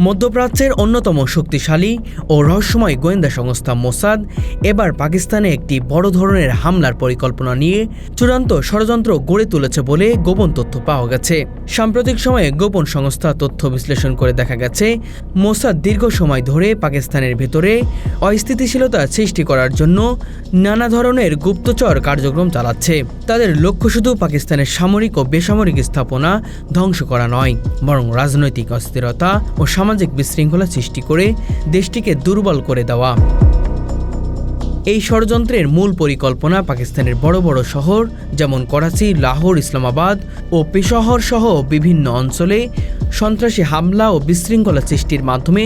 মধ্যপ্রাচ্যের অন্যতম শক্তিশালী ও রহস্যময় গোয়েন্দা সংস্থা মোসাদ এবার পাকিস্তানে একটি বড় ধরনের হামলার পরিকল্পনা নিয়ে চূড়ান্ত ষড়যন্ত্র গড়ে তুলেছে বলে গোপন তথ্য পাওয়া গেছে। সাম্প্রতিক সময়ে গোপন সংস্থা তথ্য বিশ্লেষণ করে দেখা গেছে, মোসাদ দীর্ঘ সময় ধরে পাকিস্তানের ভেতরে অস্থিতিশীলতা সৃষ্টি করার জন্য নানা ধরনের গুপ্তচর কার্যক্রম চালাচ্ছে। তাদের লক্ষ্য শুধু পাকিস্তানের সামরিক ও বেসামরিক স্থাপনা ধ্বংস করা নয়, বরং রাজনৈতিক অস্থিরতা ও সামাজিক বিশৃঙ্খলা সৃষ্টি করে দেশটিকে দুর্বল করে দেওয়া। এই ষড়যন্ত্রের মূল পরিকল্পনা পাকিস্তানের বড় বড় শহর যেমন করাচি, লাহোর, ইসলামাবাদ ও পেশাওয়ার সহ বিভিন্ন অঞ্চলে সন্ত্রাসী হামলা ও বিশৃঙ্খলা সৃষ্টির মাধ্যমে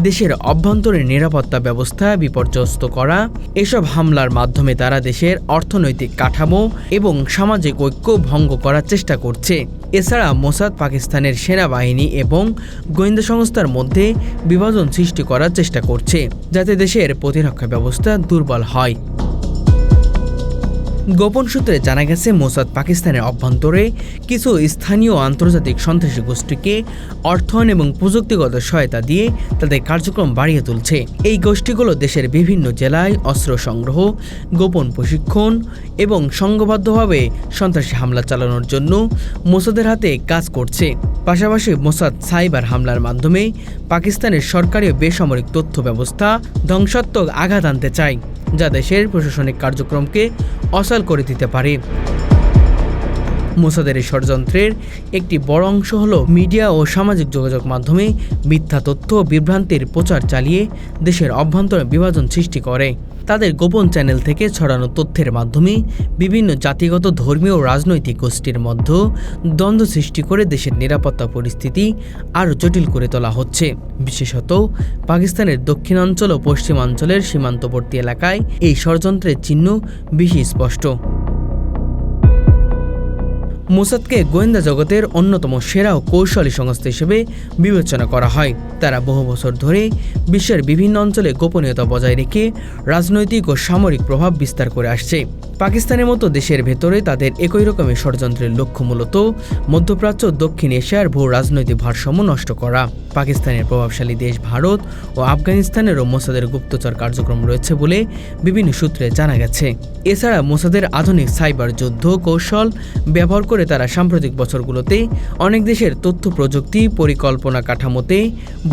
দেশের অভ্যন্তরীণ নিরাপত্তা ব্যবস্থা বিপর্যস্ত করা। এসব হামলার মাধ্যমে তারা দেশের অর্থনৈতিক কাঠামো এবং সামাজিক ঐক্য ভঙ্গ করার চেষ্টা করছে। এছাড়া মোসাদ পাকিস্তানের সেনাবাহিনী এবং গোয়েন্দা সংস্থার মধ্যে বিভাজন সৃষ্টি করার চেষ্টা করছে, যাতে দেশের প্রতিরক্ষা ব্যবস্থা দুর্বল হয়। গোপন সূত্রে জানা গেছে, মোসাদ পাকিস্তানের অভ্যন্তরে কিছু স্থানীয় আন্তর্জাতিক সন্ত্রাসী গোষ্ঠীকে অর্থায়ন এবং প্রযুক্তিগত সহায়তা দিয়ে তাদের কার্যক্রম বাড়িয়ে তুলছে। এই গোষ্ঠীগুলো দেশের বিভিন্ন জেলায় অস্ত্র সংগ্রহ, গোপন প্রশিক্ষণ এবং সংঘবদ্ধভাবে সন্ত্রাসী হামলা চালানোর জন্য মোসাদের হাতে কাজ করছে। পাশাপাশি মোসাদ সাইবার হামলার মাধ্যমে পাকিস্তানের সরকারি ও বেসামরিক তথ্য ব্যবস্থা ধ্বংসাত্মক আঘাত আনতে চায়, যা দেশের প্রশাসনিক কার্যক্রমকে অচল করে দিতে পারে। মোসাদের এই ষড়যন্ত্রের একটি বড় অংশ হল মিডিয়া ও সামাজিক যোগাযোগ মাধ্যমে মিথ্যা তথ্য ও বিভ্রান্তির প্রচার চালিয়ে দেশের অভ্যন্তরে বিভাজন সৃষ্টি করে। তাদের গোপন চ্যানেল থেকে ছড়ানো তথ্যের মাধ্যমে বিভিন্ন জাতিগত, ধর্মীয় ও রাজনৈতিক গোষ্ঠীর মধ্যে দ্বন্দ্ব সৃষ্টি করে দেশের নিরাপত্তা পরিস্থিতি আরও জটিল করে তোলা হচ্ছে। বিশেষত পাকিস্তানের দক্ষিণাঞ্চল ও পশ্চিমাঞ্চলের সীমান্তবর্তী এলাকায় এই ষড়যন্ত্রের চিহ্ন বেশি স্পষ্ট। মোসাদকে গোয়েন্দা জগতের অন্যতম সেরা ও কৌশলী সংস্থা হিসেবে বিবেচনা করা হয়। তারা বহু বছর ধরে বিশ্বের বিভিন্ন অঞ্চলে গোপনীয়তা বজায় রেখে রাজনৈতিক ও সামরিক প্রভাব বিস্তার করে আসছে। পাকিস্তানের মতো দেশের ভেতরে তাদের একই রকমের ষড়যন্ত্রের লক্ষ্য মূলত মধ্যপ্রাচ্য ও দক্ষিণ এশিয়ার ভূ রাজনৈতিক ভারসাম্য নষ্ট করা। পাকিস্তানের প্রভাবশালী দেশ ভারত ও আফগানিস্তানেরও মোসাদের গুপ্তচর কার্যক্রম রয়েছে বলে বিভিন্ন সূত্রে জানা গেছে। এছাড়া মোসাদের আধুনিক সাইবার যুদ্ধ কৌশল ব্যবহার করে তারা সাম্প্রতিক বছরগুলোতে অনেক দেশের তথ্য প্রযুক্তি পরিকল্পনা কাঠামোতে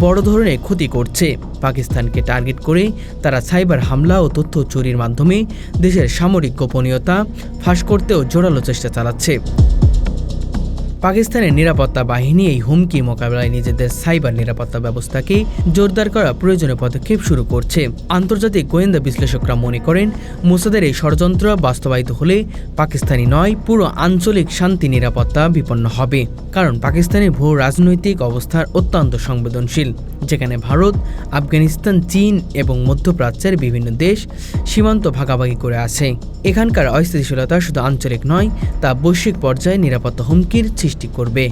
বড় ধরনের ক্ষতি করছে। পাকিস্তানকে টার্গেট করে তারা সাইবার হামলা ও তথ্য চুরির মাধ্যমে দেশের সামরিক গোপনীয়তা ফাঁস করতেও জোরালো চেষ্টা চালাচ্ছে। পাকিস্তানের নিরাপত্তা বাহিনী এই হুমকি মোকাবেলায় নিজেদের সাইবার নিরাপত্তা ব্যবস্থাকে জোরদার করা প্রয়োজনীয় পদক্ষেপ শুরু করছে। আন্তর্জাতিক গোয়েন্দা বিশ্লেষকরা মনে করেন, মোসাদের এই ষড়যন্ত্র বাস্তবায়িত হলে পাকিস্তানি নয়, পুরো আঞ্চলিক শান্তি নিরাপত্তা বিপন্ন হবে। কারণ পাকিস্তানের ভূ রাজনৈতিক অবস্থার অত্যন্ত সংবেদনশীল, যেখানে ভারত, আফগানিস্তান, চীন এবং মধ্যপ্রাচ্যের বিভিন্ন দেশ সীমান্ত ভাগাভাগি করে আছে। এখানকার অস্থিতিশীলতা শুধু আঞ্চলিক নয়, তা বৈশ্বিক পর্যায়ে নিরাপত্তা হুমকির সৃষ্টি করবে।